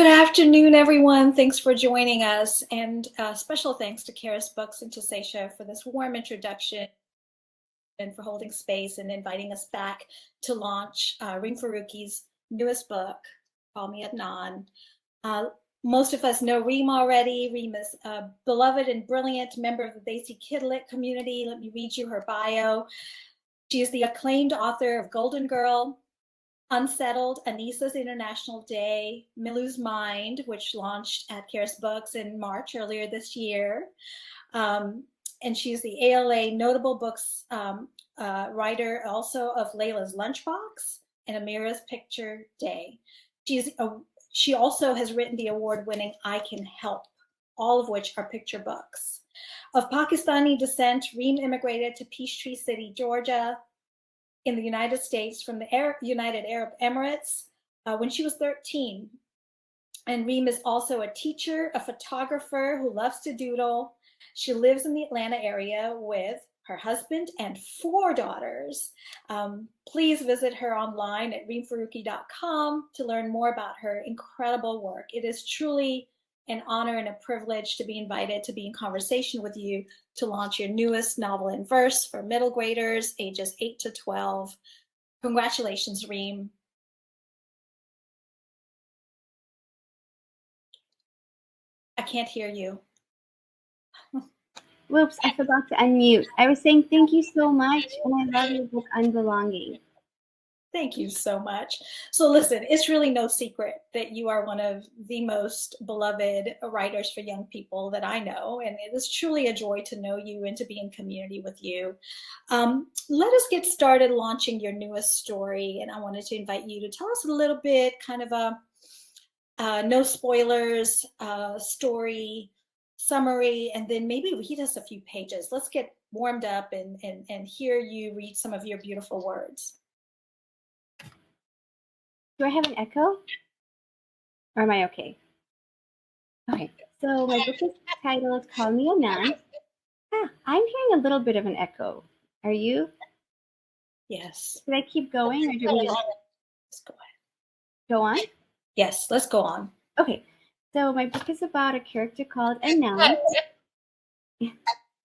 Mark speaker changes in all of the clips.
Speaker 1: Good afternoon, everyone. Thanks for joining us. And special thanks to Charis Books and to Seisha for this warm introduction and for holding space and inviting us back to launch Reem Faruqi's newest book, Call Me Adnan. Most of us know Reem already. Reem is a beloved and brilliant member of the Desi Kidlit community. Let me read you her bio. She is the acclaimed author of Golden Girl, Unsettled, Anissa's International Day, Milu's Mind, which launched at Charis Books in March earlier this year. And she's the ALA Notable Books writer also of Layla's Lunchbox and Amira's Picture Day. She also has written the award-winning I Can Help, all of which are picture books. Of Pakistani descent, Reem immigrated to Peachtree City, Georgia, in the United States from the United Arab Emirates when she was 13. And Reem is also a teacher, a photographer who loves to doodle. She lives in the Atlanta area with her husband and 4 daughters. Please visit her online at reemfaruqi.com to learn more about her incredible work. It is truly an honor and a privilege to be invited to be in conversation with you to launch your newest novel in verse for middle graders ages 8 to 12. Congratulations, Reem. I can't hear you.
Speaker 2: Whoops, I forgot to unmute. I was saying thank you so much, and I love your book, Unbelonging.
Speaker 1: Thank you so much. So listen, it's really no secret that you are one of the most beloved writers for young people that I know, and it is truly a joy to know you and to be in community with you. Let us get started launching your newest story, and I wanted to invite you to tell us a little bit, kind of a no spoilers story summary, and then maybe read us a few pages. Let's get warmed up and hear you read some of your beautiful words.
Speaker 2: Do I have an echo? Or am I okay? Okay, so my book is titled Call Me Adnan. I'm hearing a little bit of an echo. Are you?
Speaker 1: Yes.
Speaker 2: Should I keep going, or do we
Speaker 1: Let's go ahead.
Speaker 2: Go on?
Speaker 1: Yes, let's go on.
Speaker 2: Okay, so my book is about a character called Adnan.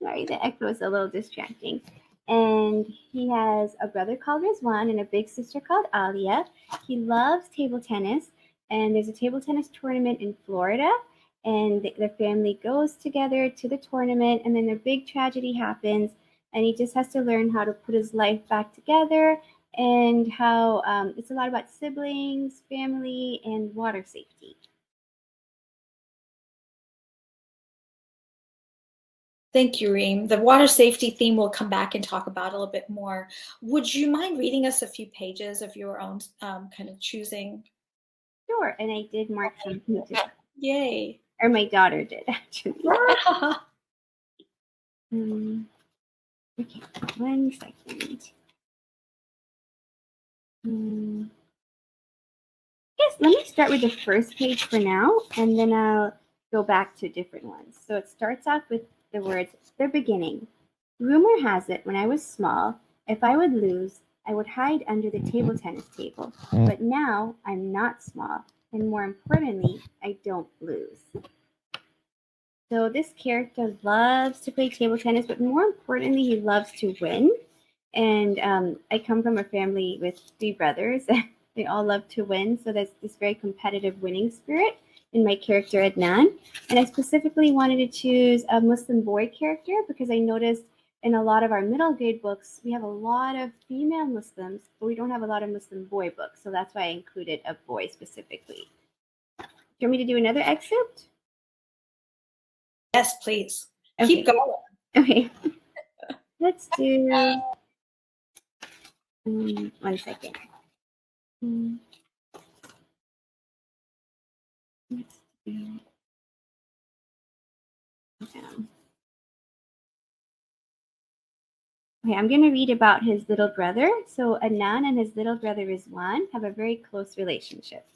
Speaker 2: Sorry, the echo is a little distracting. And he has a brother called Rizwan and a big sister called Aaliyah. He loves table tennis, and there's a table tennis tournament in Florida, and the family goes together to the tournament, and then a big tragedy happens, and he just has to learn how to put his life back together, and how it's a lot about siblings, family, and water safety.
Speaker 1: Thank you, Reem. The water safety theme we'll come back and talk about a little bit more. Would you mind reading us a few pages of your own kind of choosing?
Speaker 2: Sure, and I did mark some pages.
Speaker 1: Yay.
Speaker 2: Or my daughter did, actually. Okay, 1 second. Yes, let me start with the first page for now, and then I'll go back to different ones. So it starts off with the words, the beginning. Rumor has it, when I was small, if I would lose, I would hide under the table tennis table. But now I'm not small, and more importantly, I don't lose. So this character loves to play table tennis, but more importantly, he loves to win. And I come from a family with 3 brothers. They all love to win, so there's this very competitive winning spirit in my character Adnan. And I specifically wanted to choose a Muslim boy character because I noticed in a lot of our middle grade books, we have a lot of female Muslims, but we don't have a lot of Muslim boy books. So that's why I included a boy specifically. Do you want me to do another excerpt?
Speaker 1: Yes, please.
Speaker 2: Okay.
Speaker 1: Keep going.
Speaker 2: Okay. Let's do 1 second. Let's do Okay, I'm going to read about his little brother. So Adnan and his little brother Rizwan have a very close relationship.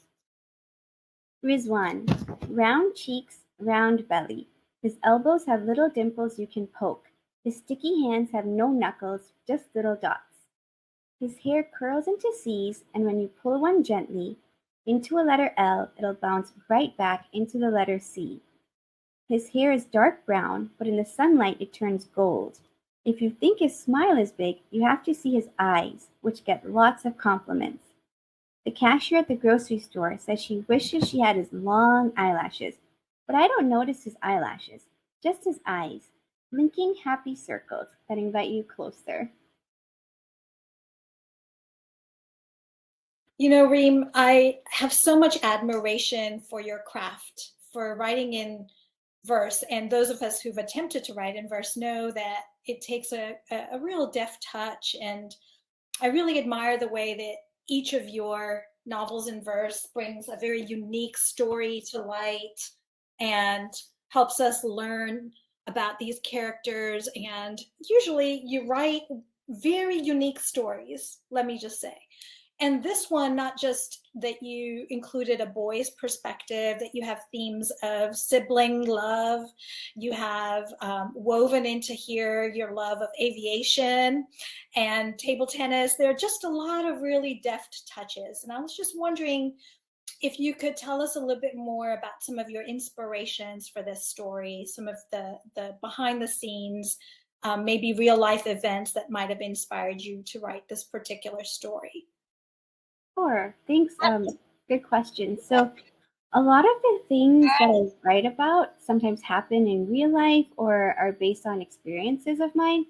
Speaker 2: Rizwan, round cheeks, round belly. His elbows have little dimples you can poke. His sticky hands have no knuckles, just little dots. His hair curls into C's, and when you pull one gently, into a letter L, it'll bounce right back into the letter C. His hair is dark brown, but in the sunlight it turns gold. If you think his smile is big, you have to see his eyes, which get lots of compliments. The cashier at the grocery store says she wishes she had his long eyelashes, but I don't notice his eyelashes, just his eyes, blinking happy circles that invite you closer.
Speaker 1: You know, Reem, I have so much admiration for your craft, for writing in verse. And those of us who've attempted to write in verse know that it takes a real deft touch. And I really admire the way that each of your novels in verse brings a very unique story to light and helps us learn about these characters. And usually you write very unique stories, let me just say. And this one, not just that you included a boy's perspective, that you have themes of sibling love, you have woven into here your love of aviation and table tennis. There are just a lot of really deft touches. And I was just wondering if you could tell us a little bit more about some of your inspirations for this story, some of the behind the scenes, maybe real life events that might have inspired you to write this particular story.
Speaker 2: Sure, thanks. Good question. So, a lot of the things that I write about sometimes happen in real life or are based on experiences of mine.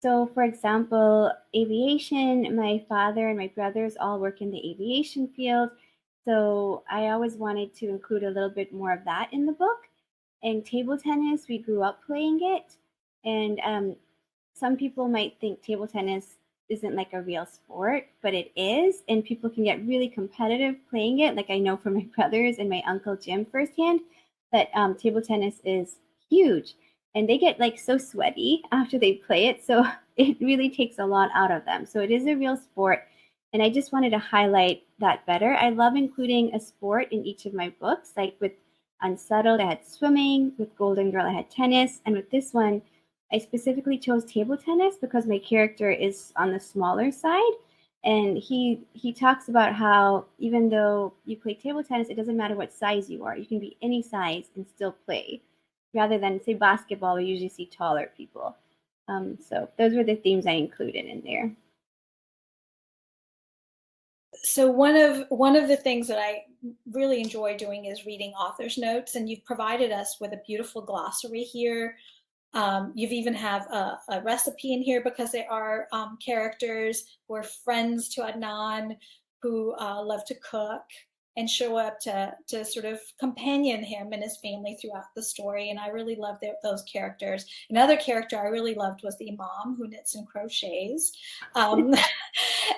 Speaker 2: So, for example, aviation, my father and my brothers all work in the aviation field. So, I always wanted to include a little bit more of that in the book. And table tennis, we grew up playing it. And some people might think table tennis isn't like a real sport, but it is. And people can get really competitive playing it. Like I know from my brothers and my uncle Jim firsthand that table tennis is huge. And they get like so sweaty after they play it. So it really takes a lot out of them. So it is a real sport. And I just wanted to highlight that better. I love including a sport in each of my books. Like with Unsettled, I had swimming. With Golden Girl, I had tennis. And with this one, I specifically chose table tennis because my character is on the smaller side. And he talks about how even though you play table tennis, it doesn't matter what size you are. You can be any size and still play. Rather than, say, basketball, we usually see taller people. So those were the themes I included in there.
Speaker 1: So one of the things that I really enjoy doing is reading author's notes, and you've provided us with a beautiful glossary here. You've even have a recipe in here because there are characters who are friends to Adnan who love to cook and show up to sort of companion him and his family throughout the story. And I really love those characters. Another character I really loved was the Imam who knits and crochets.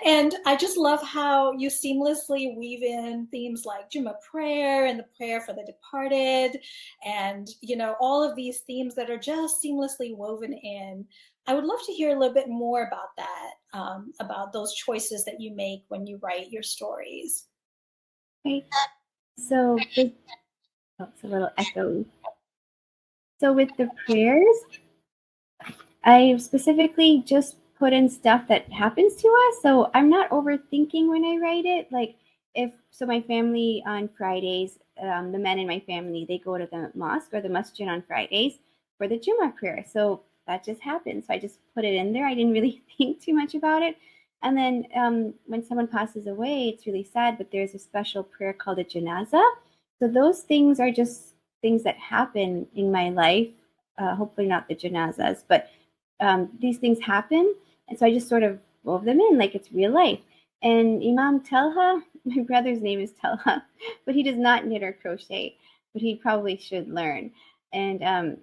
Speaker 1: And I just love how you seamlessly weave in themes like Jummah prayer and the prayer for the departed, and you know all of these themes that are just seamlessly woven in. I would love to hear a little bit more about that, about those choices that you make when you write your stories.
Speaker 2: Okay, so it's a little echoey. So with the prayers, I specifically just put in stuff that happens to us. So I'm not overthinking when I write it. Like my family on Fridays, the men in my family, they go to the mosque or the masjid on Fridays for the Jummah prayer. So that just happened. So I just put it in there. I didn't really think too much about it. And then when someone passes away, it's really sad, but there's a special prayer called a janazah. So those things are just things that happen in my life. Hopefully not the janazahs, but these things happen. And so I just sort of wove them in like it's real life. And Imam Telha, my brother's name is Telha, but he does not knit or crochet, but he probably should learn. And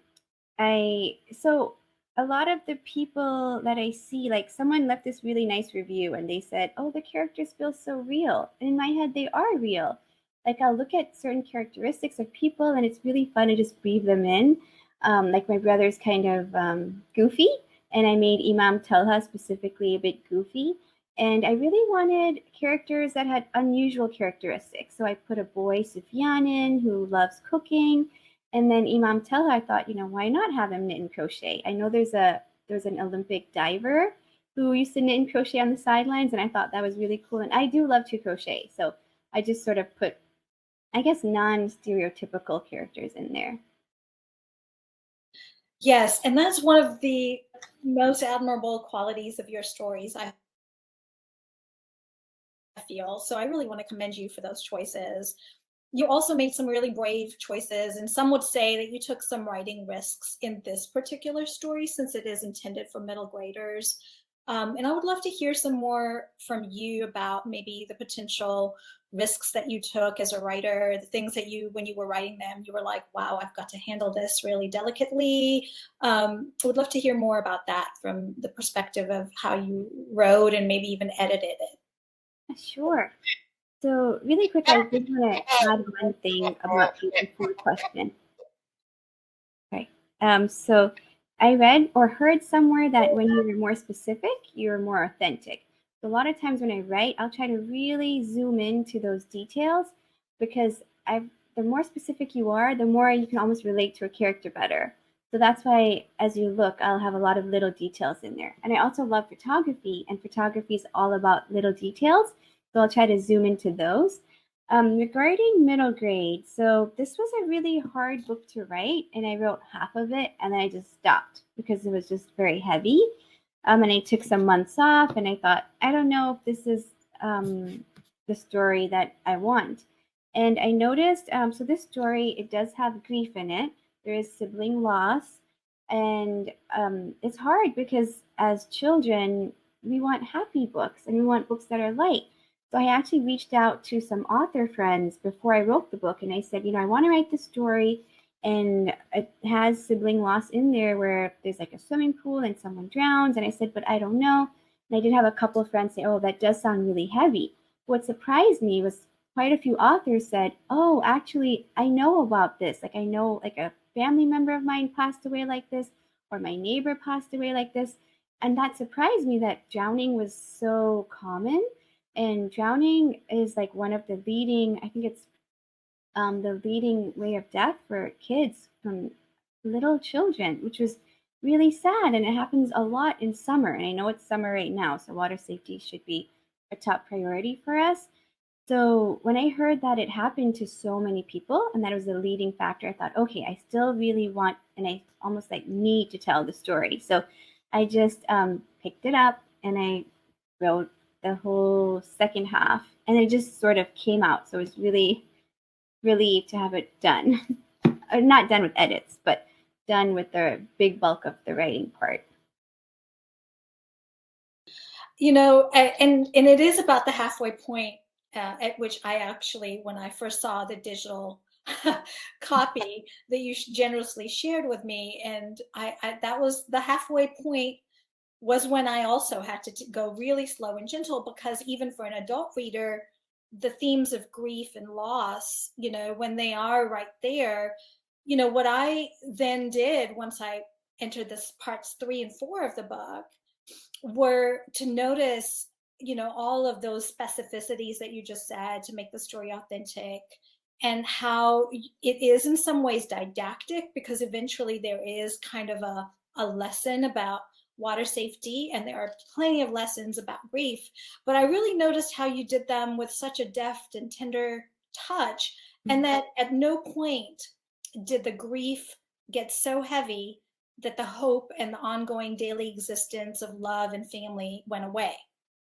Speaker 2: so a lot of the people that I see, like someone left this really nice review and they said, oh, the characters feel so real. And in my head, they are real. Like I'll look at certain characteristics of people and it's really fun to just weave them in. Like my brother's kind of goofy, and I made Imam Telha specifically a bit goofy. And I really wanted characters that had unusual characteristics. So I put a boy, Sufyan, in who loves cooking. And then Imam Telha, I thought, why not have him knit and crochet? I know there's an Olympic diver who used to knit and crochet on the sidelines, and I thought that was really cool. And I do love to crochet. So I just sort of put, I guess, non-stereotypical characters in there.
Speaker 1: Yes, and that's one of the most admirable qualities of your stories, I feel. So I really want to commend you for those choices. You also made some really brave choices, and some would say that you took some writing risks in this particular story since it is intended for middle graders. And I would love to hear some more from you about maybe the potential risks that you took as a writer, the things that you, when you were writing them, you were like, wow, I've got to handle this really delicately. I would love to hear more about that from the perspective of how you wrote and maybe even edited it.
Speaker 2: Sure. So really quick, I did want to add one thing about the before question. Okay. So I read or heard somewhere that when you're more specific, you're more authentic. So a lot of times when I write, I'll try to really zoom into those details because the more specific you are, the more you can almost relate to a character better. So that's why as you look, I'll have a lot of little details in there. And I also love photography, and photography is all about little details. So I'll try to zoom into those. Regarding middle grade, so this was a really hard book to write, and I wrote half of it, and then I just stopped because it was just very heavy. And I took some months off, and I thought, I don't know if this is the story that I want. And I noticed, so this story, it does have grief in it. There is sibling loss, and it's hard because as children, we want happy books, and we want books that are light. So I actually reached out to some author friends before I wrote the book, and I said, I want to write this story, and it has sibling loss in there where there's like a swimming pool and someone drowns. And I said, but I don't know. And I did have a couple of friends say, oh, that does sound really heavy. What surprised me was quite a few authors said, oh, actually, I know about this. Like I know like a family member of mine passed away like this, or my neighbor passed away like this. And that surprised me that drowning was so common. And drowning is like one of the leading, I think it's the leading way of death for kids from little children, which was really sad. And it happens a lot in summer. And I know it's summer right now, so water safety should be a top priority for us. So when I heard that it happened to so many people and that it was the leading factor, I thought, okay, I still really want, and I almost like need to tell the story. So I just picked it up and I wrote the whole second half, and it just sort of came out. So it was really relieved to have it done. Not done with edits, but done with the big bulk of the writing part.
Speaker 1: And it is about the halfway point at which I actually, when I first saw the digital copy that you generously shared with me, and I that was the halfway point was when I also had to go really slow and gentle, because even for an adult reader, the themes of grief and loss, when they are right there, what I then did once I entered this parts 3 and 4 of the book were to notice, all of those specificities that you just said to make the story authentic, and how it is in some ways didactic, because eventually there is kind of a lesson about water safety, and there are plenty of lessons about grief. But I really noticed how you did them with such a deft and tender touch, and that at no point did the grief get so heavy that the hope and the ongoing daily existence of love and family went away.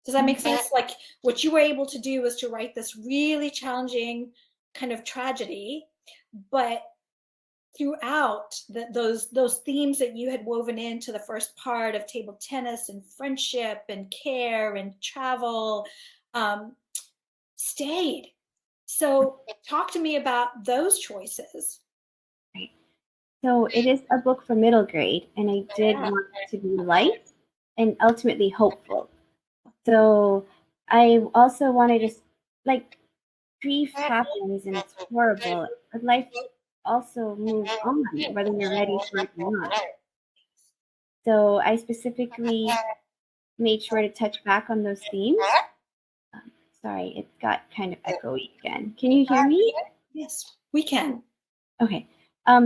Speaker 1: Does that make sense? Like, what you were able to do was to write this really challenging kind of tragedy, but throughout those themes that you had woven into the first part of table tennis and friendship and care and travel stayed. So talk to me about those choices.
Speaker 2: Right. So it is a book for middle grade, and I did want it to be light and ultimately hopeful. So I also wanted to, like, grief happens and it's horrible, but life also moves on, whether you're ready for it or not. So I specifically made sure to touch back on those themes. Sorry, it got kind of echoey again. Can you hear me?
Speaker 1: Yes, we can.
Speaker 2: Okay.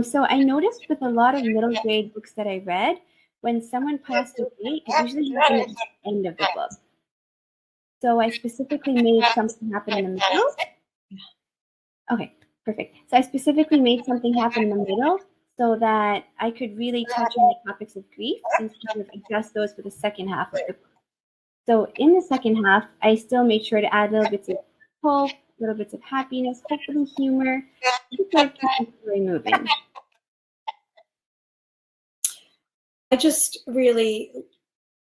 Speaker 2: So I noticed with a lot of middle grade books that I read, when someone passed away, it usually happened at the end of the book. So I specifically made something happen in the middle Okay, perfect. So I specifically made something happen in the middle so that I could really touch on the topics of grief and sort of address those for the second half of the book. So in the second half, I still made sure to add little bits of hope, little bits of happiness, hopefully humor, to sort of keep the story moving.
Speaker 1: I just really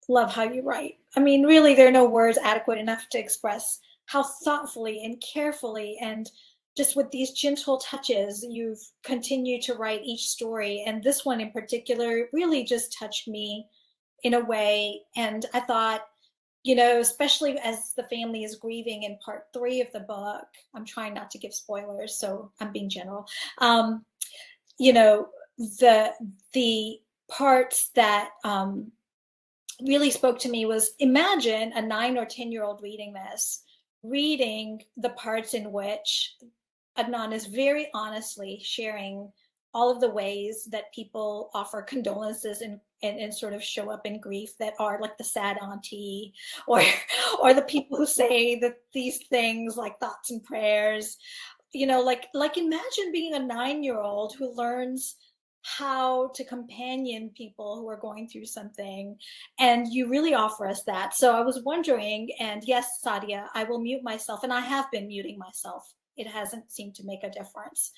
Speaker 1: love how you write. I mean, really, there are no words adequate enough to express how thoughtfully and carefully and just with these gentle touches you've continued to write each story. And this one in particular really just touched me in a way. And I thought, especially as the family is grieving in part 3 of the book, I'm trying not to give spoilers, so I'm being general. You know, the parts that really spoke to me was, imagine a 9 or 10-year-old reading the parts in which Adnan is very honestly sharing all of the ways that people offer condolences and sort of show up in grief, that are like the sad auntie, or the people who say that these things like thoughts and prayers, like imagine being a 9-year-old who learns how to companion people who are going through something, and you really offer us that. So I was wondering, and yes, Sadia, I will mute myself, and I have been muting myself. It hasn't seemed to make a difference.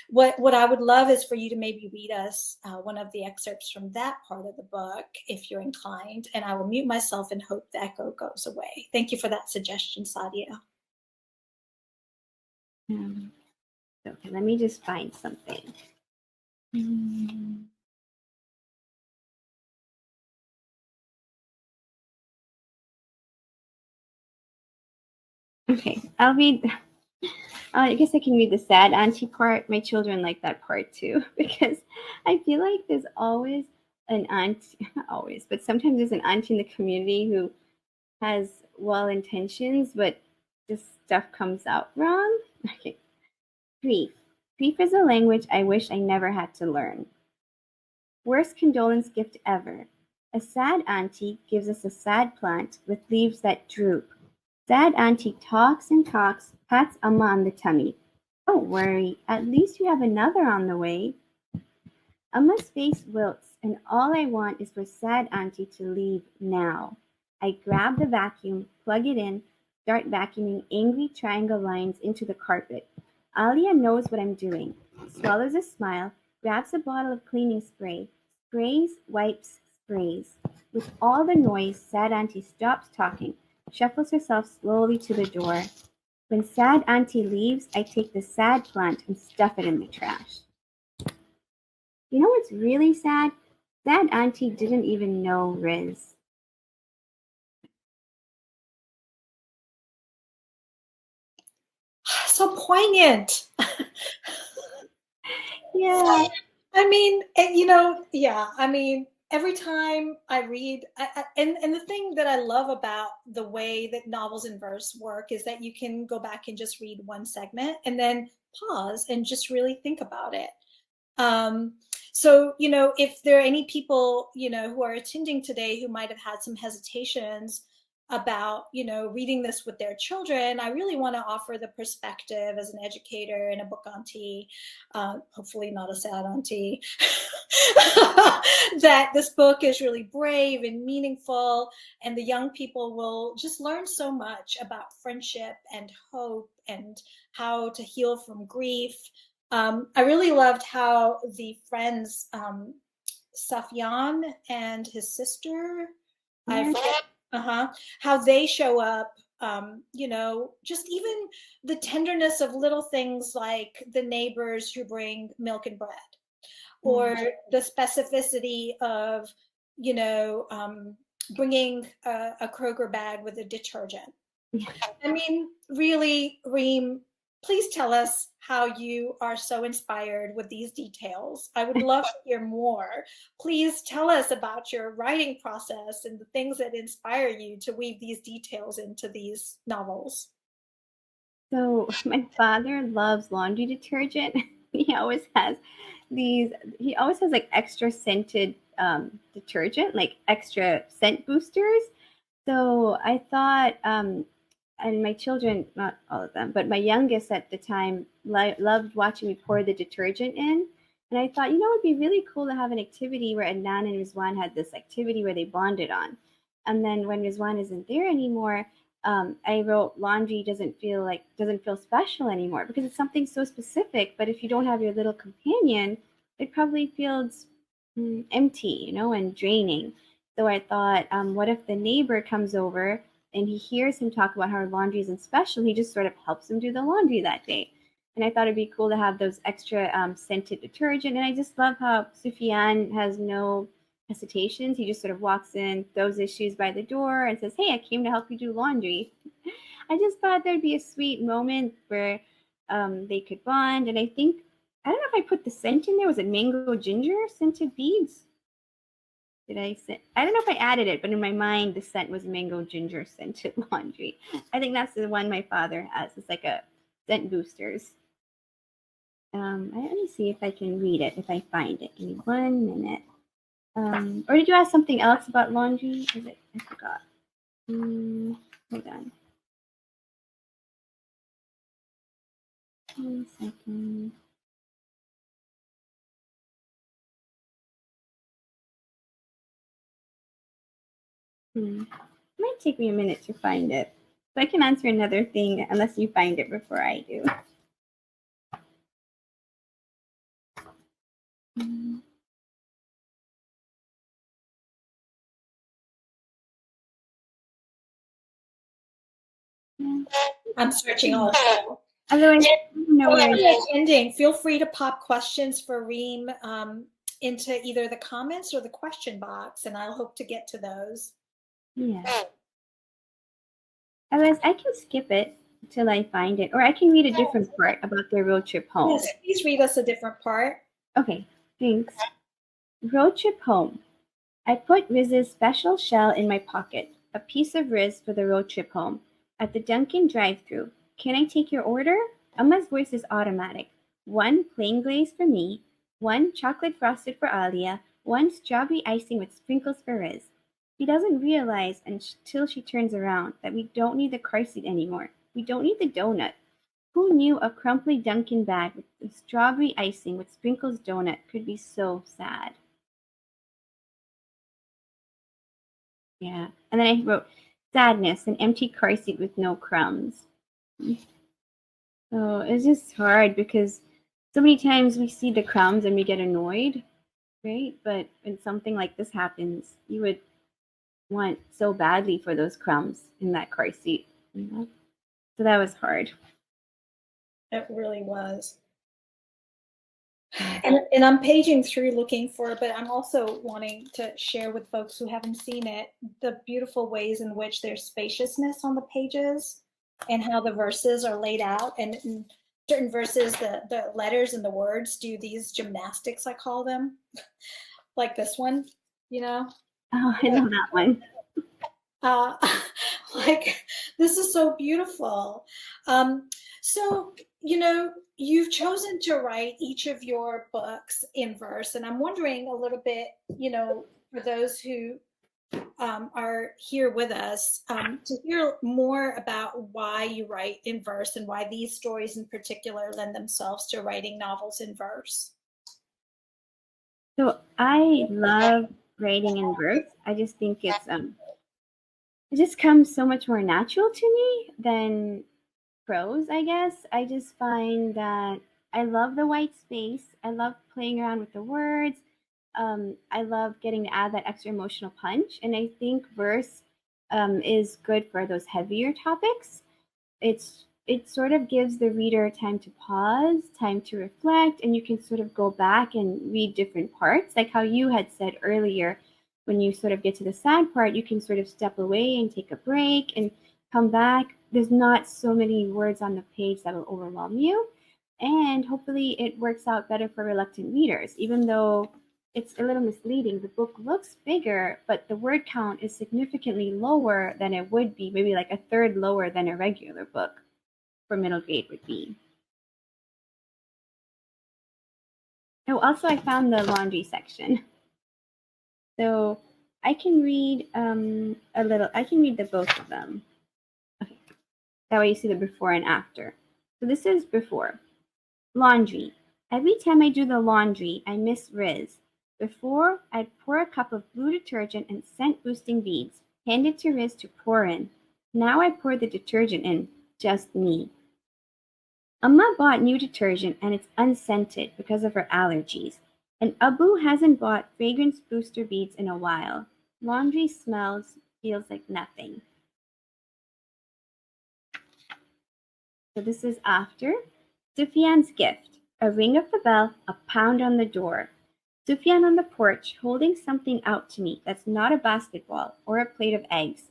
Speaker 1: What I would love is for you to maybe read us one of the excerpts from that part of the book, if you're inclined, and I will mute myself and hope the echo goes away. Thank you for that suggestion, Sadia.
Speaker 2: Okay, let me just find something. Okay, I'll read. I guess I can read the sad auntie part. My children like that part too, because I feel like there's always an auntie, not always, but sometimes there's an auntie in the community who has well intentions, but just stuff comes out wrong. Okay. Grief. Grief is a language I wish I never had to learn. Worst condolence gift ever. A sad auntie gives us a sad plant with leaves that droop. Sad auntie talks and talks, pats Amma on the tummy. Don't worry, at least you have another on the way. Amma's face wilts, and all I want is for sad auntie to leave now. I grab the vacuum, plug it in, start vacuuming angry triangle lines into the carpet. Aaliyah knows what I'm doing, swallows a smile, grabs a bottle of cleaning spray, sprays, wipes, sprays. With all the noise, sad auntie stops talking, shuffles herself slowly to the door. When sad auntie leaves, I take the sad plant and stuff it in the trash. You know what's really sad? Sad auntie didn't even know Riz.
Speaker 1: So poignant.
Speaker 2: Yeah.
Speaker 1: I mean, yeah, I mean, every time I read, and the thing that I love about the way that novels in verse work is that you can go back and just read one segment and then pause and just really think about it. So, if there are any people, who are attending today who might have had some hesitations about, reading this with their children, I really want to offer the perspective as an educator and a book auntie, hopefully not a sad auntie, that this book is really brave and meaningful, and the young people will just learn so much about friendship and hope and how to heal from grief. I really loved how the friends, Safyan and his sister, I forget, how they show up. Just even the tenderness of little things like the neighbors who bring milk and bread, or the specificity of, bringing a Kroger bag with a detergent. I mean, really, Reem, please tell us how you are so inspired with these details. I would love to hear more. Please tell us about your writing process and the things that inspire you to weave these details into these novels.
Speaker 2: So my father loves laundry detergent. He always has like extra scented detergent, like extra scent boosters. So I thought and my children, not all of them, but my youngest at the time loved watching me pour the detergent in. And I thought, it'd be really cool to have an activity where Adnan and Rizwan had this activity where they bonded on. And then when Rizwan isn't there anymore, I wrote laundry doesn't feel special anymore because it's something so specific. But if you don't have your little companion, it probably feels empty, and draining. So I thought, what if the neighbor comes over and he hears him talk about how laundry isn't special? He just sort of helps him do the laundry that day. And I thought it'd be cool to have those extra scented detergent. And I just love how Sufyan has no hesitations. He just sort of walks in, throws his shoes by the door, and says, "Hey, I came to help you do laundry." I just thought there'd be a sweet moment where they could bond. And I don't know if I put the scent in there. Was it mango ginger scented beads? I don't know if I added it, but in my mind, the scent was mango ginger scented laundry. I think that's the one my father has. It's like a scent boosters. Let me see if I can read it, if I find it. Give me 1 minute. Or did you ask something else about laundry? I forgot. Hold on. 1 second. It might take me a minute to find it. So I can answer another thing unless you find it before I do.
Speaker 1: I'm searching also.
Speaker 2: Otherwise,
Speaker 1: ending. Feel free to pop questions for Reem into either the comments or the question box, and I'll hope to get to those.
Speaker 2: Yeah. Otherwise, I can skip it till I find it, or I can read a different part about their road trip home.
Speaker 1: Yes, please read us a different part.
Speaker 2: Okay, thanks. Road trip home. I put Riz's special shell in my pocket, a piece of Riz for the road trip home. At the Dunkin' drive-thru, "Can I take your order?" Amma's voice is automatic. 1 plain glaze for me, 1 chocolate frosted for Aaliyah, 1 strawberry icing with sprinkles for Riz. She doesn't realize until she turns around that we don't need the car seat anymore. We don't need the donut. Who knew a crumply Dunkin' bag with the strawberry icing with sprinkles donut could be so sad? Yeah. And then I wrote, sadness, an empty car seat with no crumbs. So it's just hard because so many times we see the crumbs and we get annoyed, right? But when something like this happens, you would want so badly for those crumbs in that car seat. So that was hard.
Speaker 1: It really was. And I'm paging through looking for it, but I'm also wanting to share with folks who haven't seen it the beautiful ways in which there's spaciousness on the pages and how the verses are laid out. And in certain verses, the letters and the words do these gymnastics, I call them, like this one,
Speaker 2: Oh, I know that one.
Speaker 1: Like, this is so beautiful. So, you've chosen to write each of your books in verse, and I'm wondering a little bit, for those who are here with us, to hear more about why you write in verse and why these stories in particular lend themselves to writing novels in verse.
Speaker 2: So I love writing in verse. I just think it just comes so much more natural to me than prose, I guess. I just find that I love the white space. I love playing around with the words. I love getting to add that extra emotional punch. And I think verse is good for those heavier topics. It sort of gives the reader time to pause, time to reflect, and you can sort of go back and read different parts, like how you had said earlier. When you sort of get to the sad part, you can sort of step away and take a break and come back. There's not so many words on the page that will overwhelm you. And hopefully it works out better for reluctant readers, even though it's a little misleading. The book looks bigger, but the word count is significantly lower than it would be, maybe like a third lower than a regular book for middle grade would be. Oh, also I found the laundry section. So I can read I can read the both of them. Okay. That way you see the before and after. So this is before. Laundry. Every time I do the laundry, I miss Riz. Before, I'd pour a cup of blue detergent and scent-boosting beads, hand it to Riz to pour in. Now I pour the detergent in, just me. Amma bought new detergent and it's unscented because of her allergies. And Abu hasn't bought fragrance booster beads in a while. Laundry feels like nothing. So this is after. Sufyan's gift. A ring of the bell, a pound on the door. Sufyan on the porch holding something out to me that's not a basketball or a plate of eggs.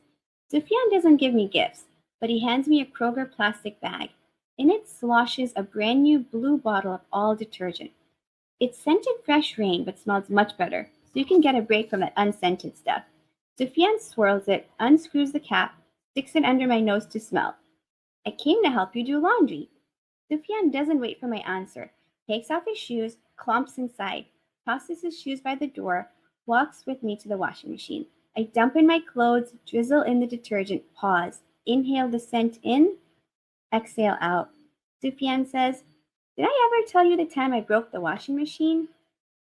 Speaker 2: Sufyan doesn't give me gifts, but he hands me a Kroger plastic bag. In it sloshes a brand new blue bottle of all detergent. It's scented fresh rain, but smells much better, so you can get a break from that unscented stuff. Sufyan swirls it, unscrews the cap, sticks it under my nose to smell. I came to help you do laundry. Sufyan doesn't wait for my answer, takes off his shoes, clomps inside, tosses his shoes by the door, walks with me to the washing machine. I dump in my clothes, drizzle in the detergent, pause, inhale the scent in, exhale out. Sufyan says, "Did I ever tell you the time I broke the washing machine?"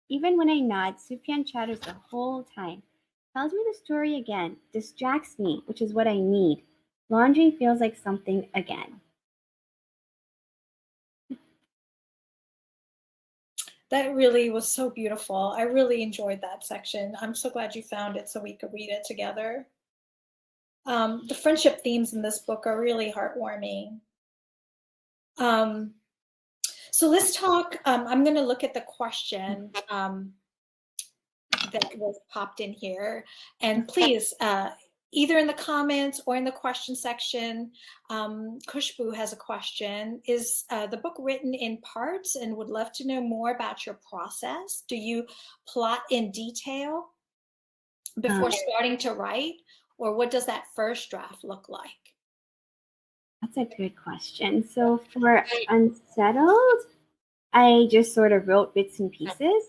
Speaker 2: Even when I nod, Sufyan chatters the whole time. Tells me the story again, distracts me, which is what I need. Laundry feels like something again.
Speaker 1: That really was so beautiful. I really enjoyed that section. I'm so glad you found it so we could read it together. The friendship themes in this book are really heartwarming. So let's talk. I'm going to look at the question that was popped in here. And please, either in the comments or in the question section, Khushbu has a question. Is the book written in parts, and would love to know more about your process? Do you plot in detail before starting to write, or what does that first draft look like?
Speaker 2: That's a good question. So for Unsettled, I just sort of wrote bits and pieces,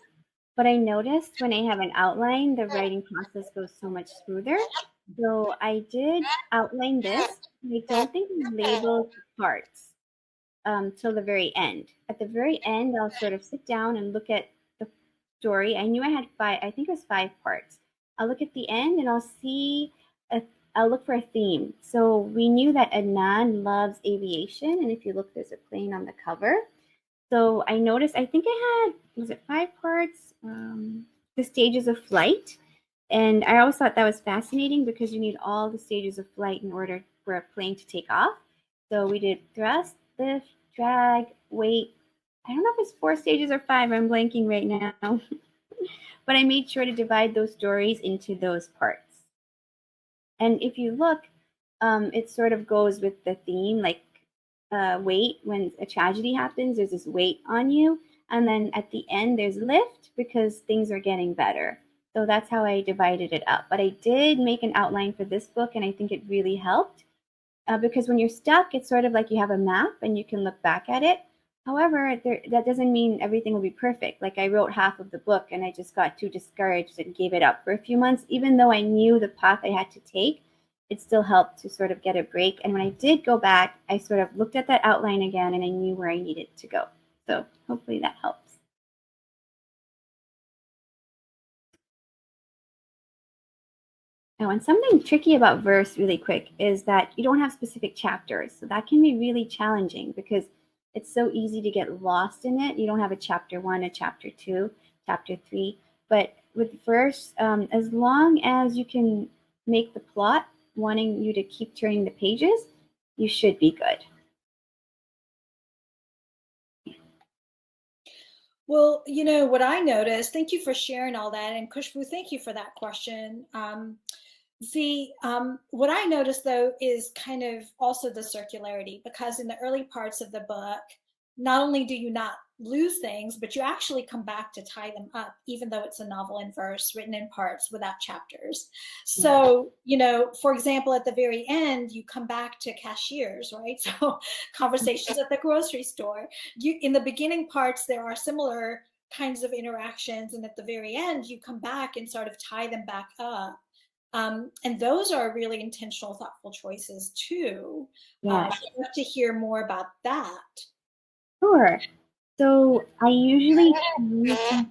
Speaker 2: but I noticed when I have an outline, the writing process goes so much smoother. So I did outline this. I don't think I labeled the parts till the very end. At the very end, I'll sort of sit down and look at the story. I knew I had I think it was 5 parts. I'll look at the end and I'll look for a theme. So we knew that Adnan loves aviation, and if you look, there's a plane on the cover. So I noticed, I think I had, was it 5 parts? The stages of flight. And I always thought that was fascinating because you need all the stages of flight in order for a plane to take off. So we did thrust, lift, drag, weight. I don't know if it's 4 stages or 5. I'm blanking right now. But I made sure to divide those stories into those parts. And if you look, it sort of goes with the theme, like weight. When a tragedy happens, there's this weight on you. And then at the end, there's lift because things are getting better. So that's how I divided it up. But I did make an outline for this book, and I think it really helped. Because when you're stuck, it's sort of like you have a map and you can look back at it. However, that doesn't mean everything will be perfect. Like I wrote half of the book and I just got too discouraged and gave it up for a few months. Even though I knew the path I had to take, it still helped to sort of get a break. And when I did go back, I sort of looked at that outline again and I knew where I needed to go. So hopefully that helps. Oh, and something tricky about verse really quick is that you don't have specific chapters. So that can be really challenging because it's so easy to get lost in it. You don't have a chapter 1, a chapter 2, chapter 3. But with verse, as long as you can make the plot wanting you to keep turning the pages, you should be good.
Speaker 1: Well, you know, what I noticed, thank you for sharing all that. And Khushbu, thank you for that question. What I noticed though is kind of also the circularity, because in the early parts of the book, not only do you not lose things, but you actually come back to tie them up, even though it's a novel in verse written in parts without chapters. So, you know, for example, at the very end, you come back to cashiers, right? So conversations at the grocery store. In the beginning parts, there are similar kinds of interactions. And at the very end, you come back and sort of tie them back up. And those are really intentional, thoughtful choices too.
Speaker 2: Yes.
Speaker 1: I'd love to hear more about that.
Speaker 2: Sure. So I usually use some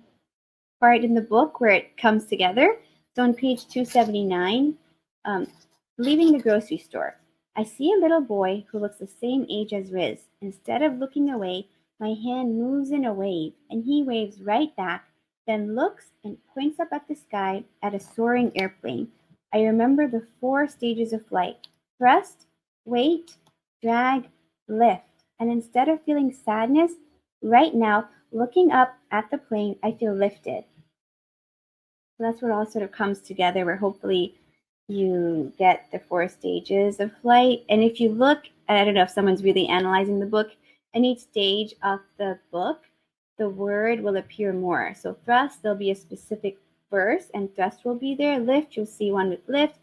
Speaker 2: part in the book where it comes together. So on page 279, um, leaving the grocery store, I see a little boy who looks the same age as Riz. Instead of looking away, my hand moves in a wave, and he waves right back, then looks and points up at the sky at a soaring airplane. I remember the 4 stages of flight: thrust, wait, drag, lift. And instead of feeling sadness, right now, looking up at the plane, I feel lifted. So that's what all sort of comes together, where hopefully you get the 4 stages of flight. And if you look, I don't know if someone's really analyzing the book, in each stage of the book, the word will appear more. So thrust, there'll be a specific verse, and thrust will be there. Lift, you'll see one with lift.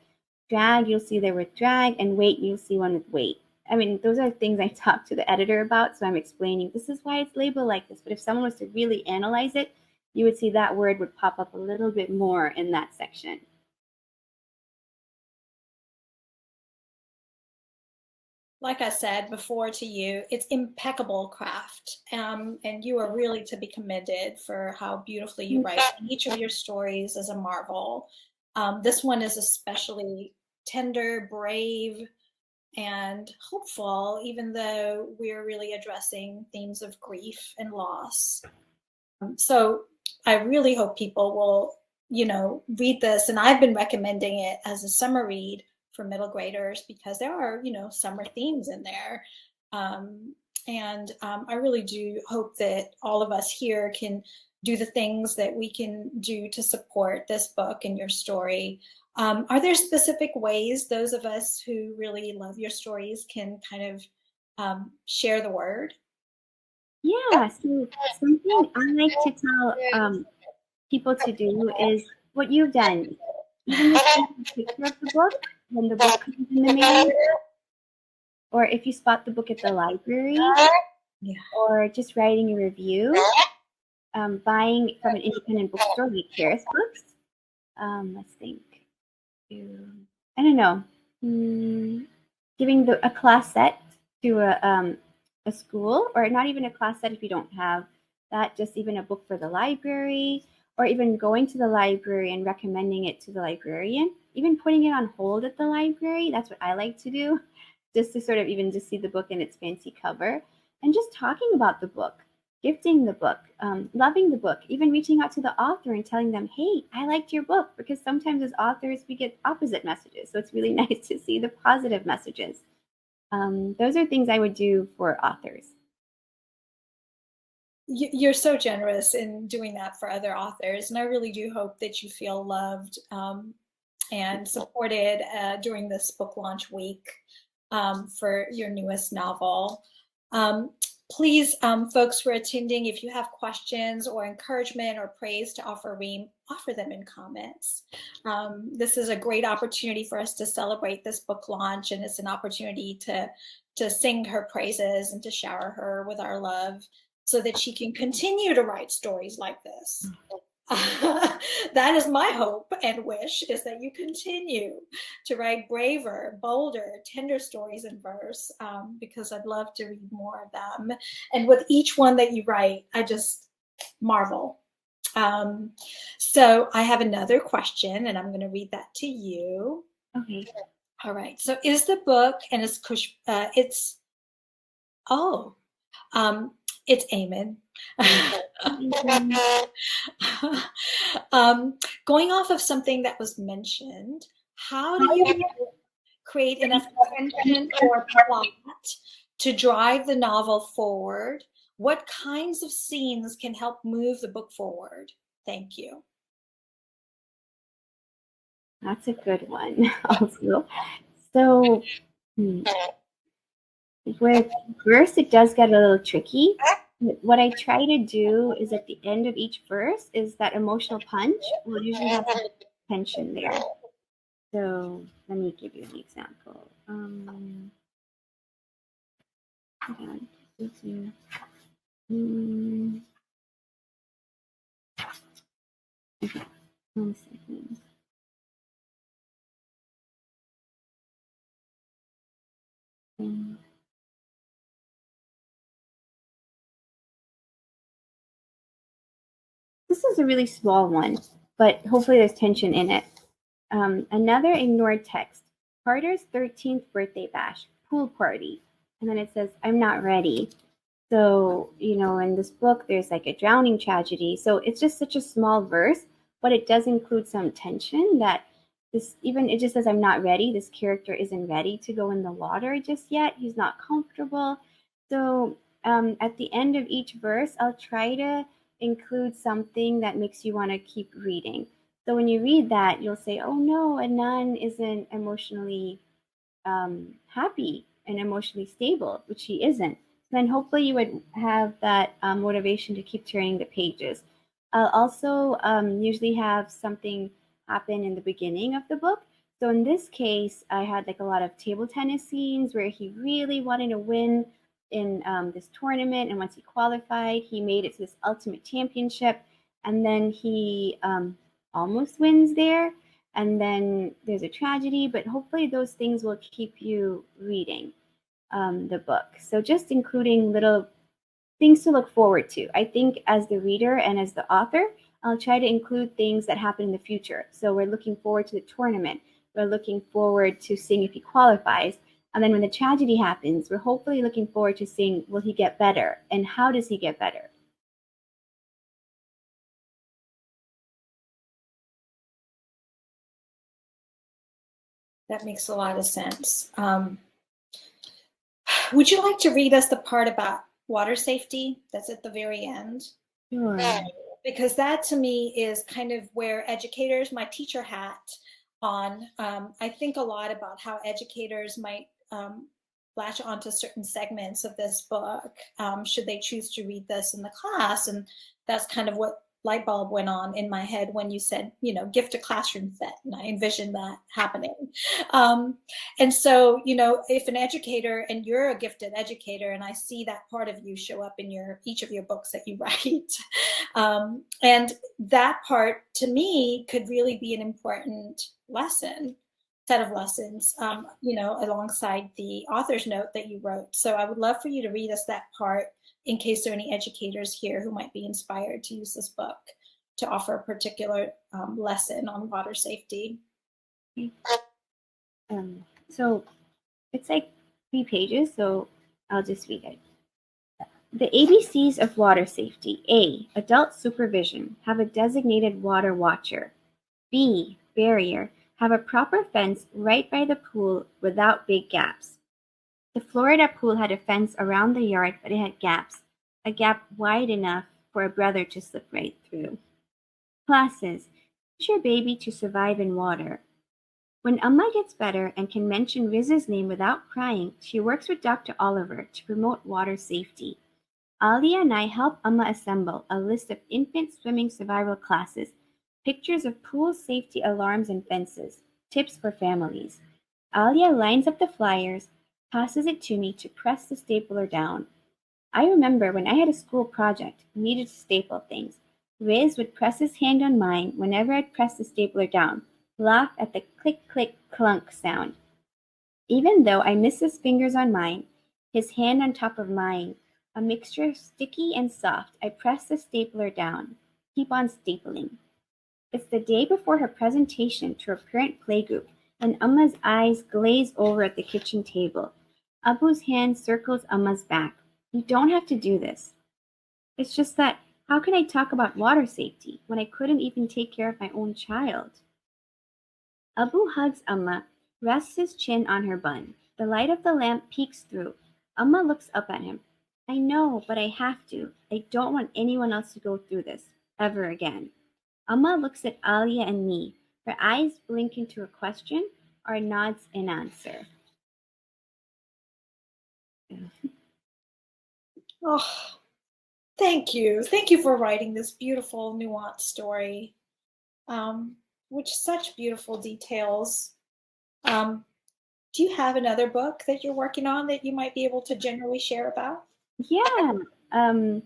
Speaker 2: Drag, you'll see there with drag. And weight, you'll see one with weight. I mean, those are things I talked to the editor about, so I'm explaining this is why it's labeled like this. But if someone was to really analyze it, you would see that word would pop up a little bit more in that section.
Speaker 1: Like I said before to you, it's impeccable craft. And you are really to be commended for how beautifully you write. Each of your stories is a marvel. This one is especially tender, brave, and hopeful, even though we're really addressing themes of grief and loss. So I really hope people will, read this. And I've been recommending it as a summer read for middle graders because there are, summer themes in there. And I really do hope that all of us here can do the things that we can do to support this book and your story. Are there specific ways those of us who really love your stories can kind of share the word?
Speaker 2: Yeah, so something I like to tell people to do is what you've done. Even if you have a picture of the book when the book comes in the mail, or if you spot the book at the library,
Speaker 1: Yeah.
Speaker 2: or just writing a review, buying from an independent bookstore like Charis Books. Let's think. I don't know. Giving a class set to a school, or not even a class set if you don't have that, just even a book for the library, or even going to the library and recommending it to the librarian, even putting it on hold at the library. That's what I like to do, just to sort of even just see the book in its fancy cover and just talking about the book, gifting the book, loving the book, even reaching out to the author and telling them, hey, I liked your book, because sometimes as authors we get opposite messages. So it's really nice to see the positive messages. Those are things I would do for authors.
Speaker 1: You're so generous in doing that for other authors, and I really do hope that you feel loved and supported during this book launch week for your newest novel. Please, folks who are attending, if you have questions or encouragement or praise to offer Reem, offer them in comments. This is a great opportunity for us to celebrate this book launch, and it's an opportunity to sing her praises and to shower her with our love so that she can continue to write stories like this. That is my hope and wish, is that you continue to write braver, bolder, tender stories in verse, because I'd love to read more of them. And with each one that you write, I just marvel. So I have another question, and I'm going to read that to you.
Speaker 2: Okay.
Speaker 1: All right. So is the book, and it's Eamon. Going off of something that was mentioned, how do you create enough tension or plot to drive the novel forward? What kinds of scenes can help move the book forward? Thank you.
Speaker 2: That's a good one also. So with verse, it does get a little tricky. What I try to do is at the end of each verse is that emotional punch will usually have tension there. So let me give you an example. Hold on. Okay, 1 second. This is a really small one, but hopefully there's tension in it. Another ignored text. Carter's 13th birthday bash, pool party. And then it says, I'm not ready. So, in this book, there's like a drowning tragedy. So it's just such a small verse, but it does include some tension that it just says, I'm not ready. This character isn't ready to go in the water just yet. He's not comfortable. So at the end of each verse, I'll try to include something that makes you want to keep reading. So when you read that, you'll say, oh no, Adnan isn't emotionally happy and emotionally stable, which he isn't. Then hopefully you would have that motivation to keep turning the pages. I'll also usually have something happen in the beginning of the book. So in this case, I had like a lot of table tennis scenes where he really wanted to win in this tournament. And once he qualified, he made it to this ultimate championship. And then he almost wins there. And then there's a tragedy, but hopefully those things will keep you reading the book. So just including little things to look forward to. I think as the reader and as the author, I'll try to include things that happen in the future. So we're looking forward to the tournament. We're looking forward to seeing if he qualifies. And then when the tragedy happens, we're hopefully looking forward to seeing, will he get better? And how does he get better?
Speaker 1: That makes a lot of sense. Would you like to read us the part about water safety that's at the very end?
Speaker 2: Sure.
Speaker 1: Because that to me is kind of where educators, my teacher hat on, I think a lot about how educators might latch onto certain segments of this book, should they choose to read this in the class. And that's kind of what light bulb went on in my head when you said, gift a classroom set, and I envisioned that happening. And so, if an educator, and you're a gifted educator, and I see that part of you show up in each of your books that you write, and that part to me could really be an important set of lessons, alongside the author's note that you wrote. So I would love for you to read us that part, in case there are any educators here who might be inspired to use this book to offer a particular lesson on water safety.
Speaker 2: So it's like 3 pages, so I'll just read it. The ABCs of water safety. A, adult supervision. Have a designated water watcher. B, barrier. Have a proper fence right by the pool without big gaps. The Florida pool had a fence around the yard, but it had gaps, a gap wide enough for a brother to slip right through. Classes. Teach your baby to survive in water. When Amma gets better and can mention Riz's name without crying, she works with Dr. Oliver to promote water safety. Aaliyah and I help Amma assemble a list of infant swimming survival classes, pictures of pool safety alarms and fences, tips for families. Aaliyah lines up the flyers, passes it to me to press the stapler down. I remember when I had a school project, needed to staple things. Riz would press his hand on mine whenever I'd press the stapler down, laugh at the click, click, clunk sound. Even though I miss his fingers on mine, his hand on top of mine, a mixture of sticky and soft, I press the stapler down, keep on stapling. It's the day before her presentation to her parent playgroup, and Amma's eyes glaze over at the kitchen table. Abu's hand circles Amma's back. You don't have to do this. It's just that, how can I talk about water safety when I couldn't even take care of my own child? Abu hugs Amma, rests his chin on her bun. The light of the lamp peeks through. Amma looks up at him. I know, but I have to. I don't want anyone else to go through this, ever again. Amma looks at Aaliyah and me. Her eyes blink into a question or nods in answer.
Speaker 1: Oh, thank you. Thank you for writing this beautiful, nuanced story, with such beautiful details. Do you have another book that you're working on that you might be able to generally share about?
Speaker 2: Yeah, I'm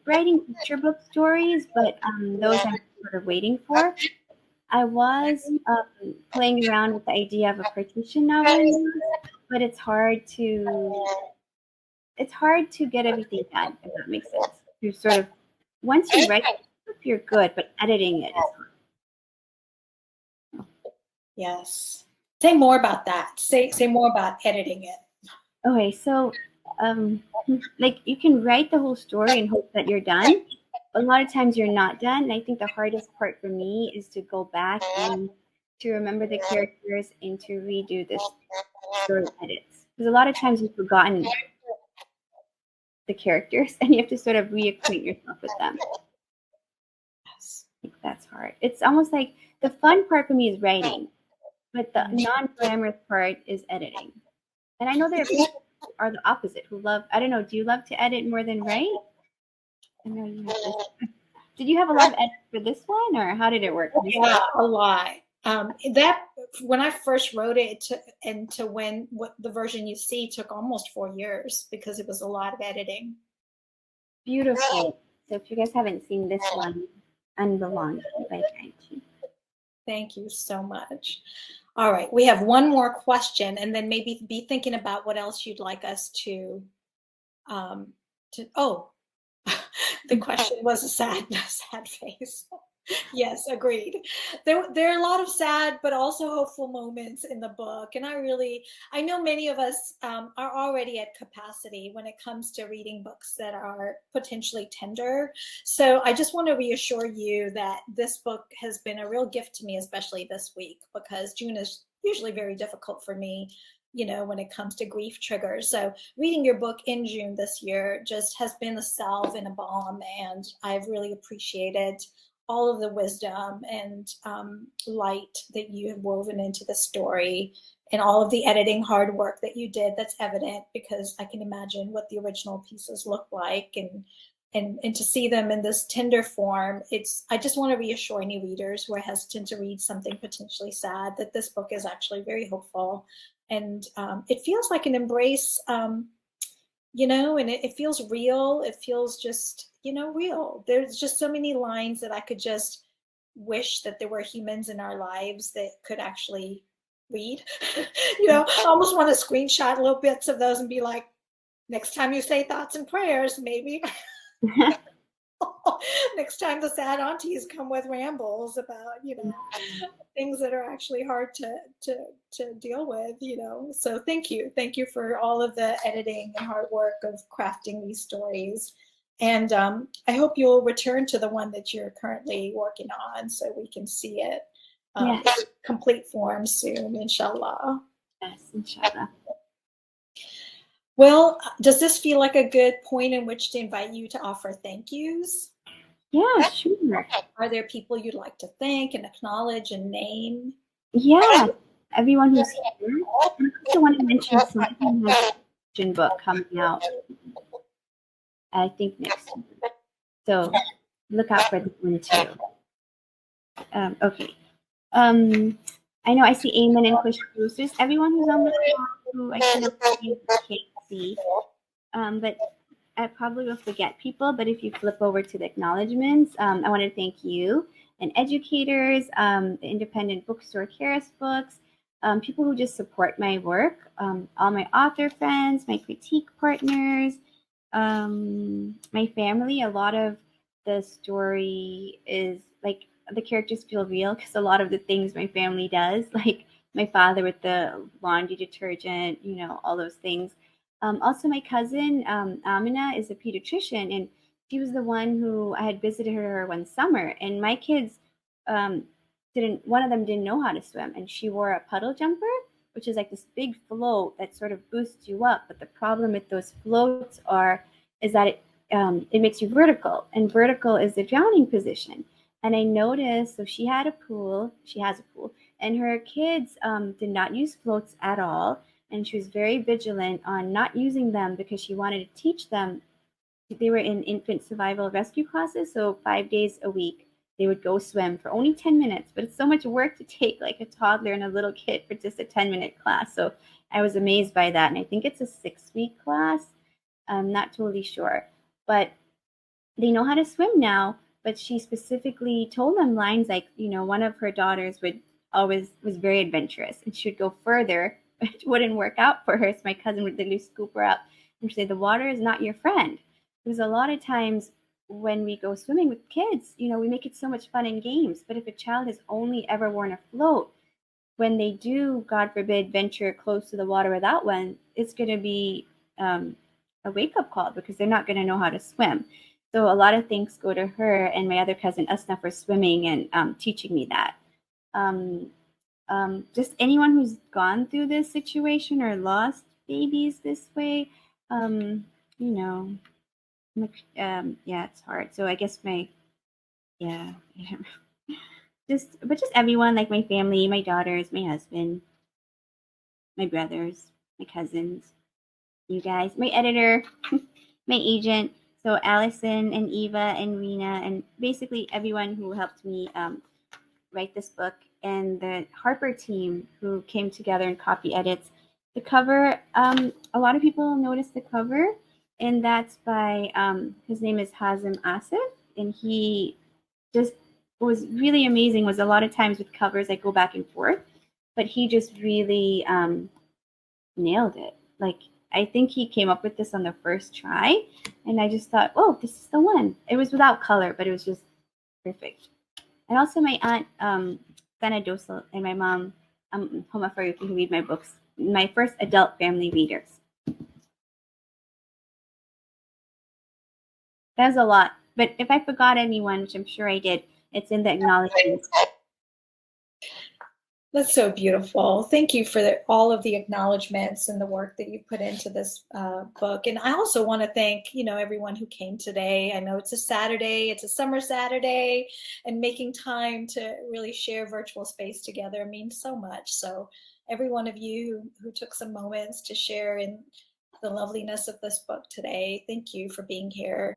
Speaker 2: writing picture book stories, but those I'm sort of waiting for. I was playing around with the idea of a partition novel, but it's hard to get everything done, if that makes sense. You're sort of, once you write it, you're good, but editing it is hard.
Speaker 1: Yes. Say more about that. Say more about editing it.
Speaker 2: Okay, so like you can write the whole story and hope that you're done. A lot of times you're not done. And I think the hardest part for me is to go back and to remember the characters and to redo this story edits. Because a lot of times you've forgotten the characters and you have to sort of reacquaint yourself with them.
Speaker 1: Yes.
Speaker 2: I think that's hard. It's almost like the fun part for me is writing, but the non-glamorous part is editing. And I know there are people who are the opposite who love, I don't know, do you love to edit more than write? I know you have this. Did you have a lot of edits for this one, or how did it work?
Speaker 1: Yeah, a lot. That when I first wrote it to when what the version you see took almost 4 years because it was a lot of editing.
Speaker 2: Beautiful. So if you guys haven't seen this one, Unbelonged by Gayatri.
Speaker 1: Thank you so much. All right, we have one more question, and then maybe be thinking about what else you'd like us to. The question was a sad face. Yes, agreed. There are a lot of sad but also hopeful moments in the book, and I know many of us are already at capacity when it comes to reading books that are potentially tender. So I just want to reassure you that this book has been a real gift to me, especially this week, because June is usually very difficult for me, when it comes to grief triggers. So reading your book in June this year just has been a salve and a balm, and I've really appreciated all of the wisdom and light that you have woven into the story, and all of the editing hard work that you did. That's evident because I can imagine what the original pieces look like, and to see them in this tender form. I just want to reassure any readers who are hesitant to read something potentially sad that this book is actually very hopeful, and it feels like an embrace, and it feels real. It feels just real. There's just so many lines that I could just wish that there were humans in our lives that could actually read. I almost want to screenshot little bits of those and be like, next time you say thoughts and prayers, maybe next time the sad aunties come with rambles about things that are actually hard to deal with. So thank you for all of the editing and hard work of crafting these stories. And I hope you'll return to the one that you're currently working on so we can see it in complete form soon, inshallah.
Speaker 2: Yes, inshallah.
Speaker 1: Well, does this feel like a good point in which to invite you to offer thank yous?
Speaker 2: Yeah, sure.
Speaker 1: Are there people you'd like to thank and acknowledge and name?
Speaker 2: Yeah, everyone who's here. I also want to mention something has a book coming out, I think next week. So look out for this one too. Okay. I know I see Eamon and Kush Bruce. Everyone who's on the call who I can't see. But I probably will forget people. But if you flip over to the acknowledgements, I want to thank you and educators, the independent bookstore Charis Books, people who just support my work, all my author friends, my critique partners, my family. A lot of the story is like the characters feel real because a lot of the things my family does, like my father with the laundry detergent, all those things. Also, my cousin Amina is a pediatrician, and she was the one who I had visited her one summer. And my kids one of them didn't know how to swim, and she wore a puddle jumper, which is like this big float that sort of boosts you up. But the problem with those floats is that it makes you vertical, and vertical is the drowning position. And I noticed, so she has a pool, and her kids did not use floats at all. And she was very vigilant on not using them because she wanted to teach them. They were in infant survival rescue classes, so 5 days a week they would go swim for only 10 minutes. But it's so much work to take like a toddler and a little kid for just a 10-minute class. So I was amazed by that. And I think it's a 6-week class. I'm not totally sure. But they know how to swim now. But she specifically told them lines like, one of her daughters was very adventurous, and she would go further it wouldn't work out for her. So my cousin would literally scoop her up and say, the water is not your friend. Because a lot of times when we go swimming with kids, we make it so much fun in games. But if a child has only ever worn a float, when they do, God forbid, venture close to the water without one, it's going to be a wake-up call because they're not going to know how to swim. So a lot of things go to her and my other cousin Asna for swimming and teaching me that. Just anyone who's gone through this situation or lost babies this way, yeah, it's hard. So I guess just everyone, like my family, my daughters, my husband, my brothers, my cousins, you guys, my editor, my agent, so Allison and Eva and Rena, and basically everyone who helped me write this book, and the Harper team who came together and copy edits. The cover, a lot of people noticed the cover, and that's by, his name is Hazem Asif, and he just, what was really amazing was a lot of times with covers I go back and forth, but he just really nailed it. Like, I think he came up with this on the first try, and I just thought, oh, this is the one. It was without color, but it was just perfect. And also my aunt, Sana Dosal, and my mom, Omar Faruqi, who read my books, my first adult family readers. That was a lot. But if I forgot anyone, which I'm sure I did, it's in the acknowledgements.
Speaker 1: That's so beautiful. Thank you for all of the acknowledgments and the work that you put into this book. And I also want to thank, everyone who came today. I know it's a Saturday, it's a summer Saturday, and making time to really share virtual space together means so much. So every one of you who took some moments to share in the loveliness of this book today, thank you for being here.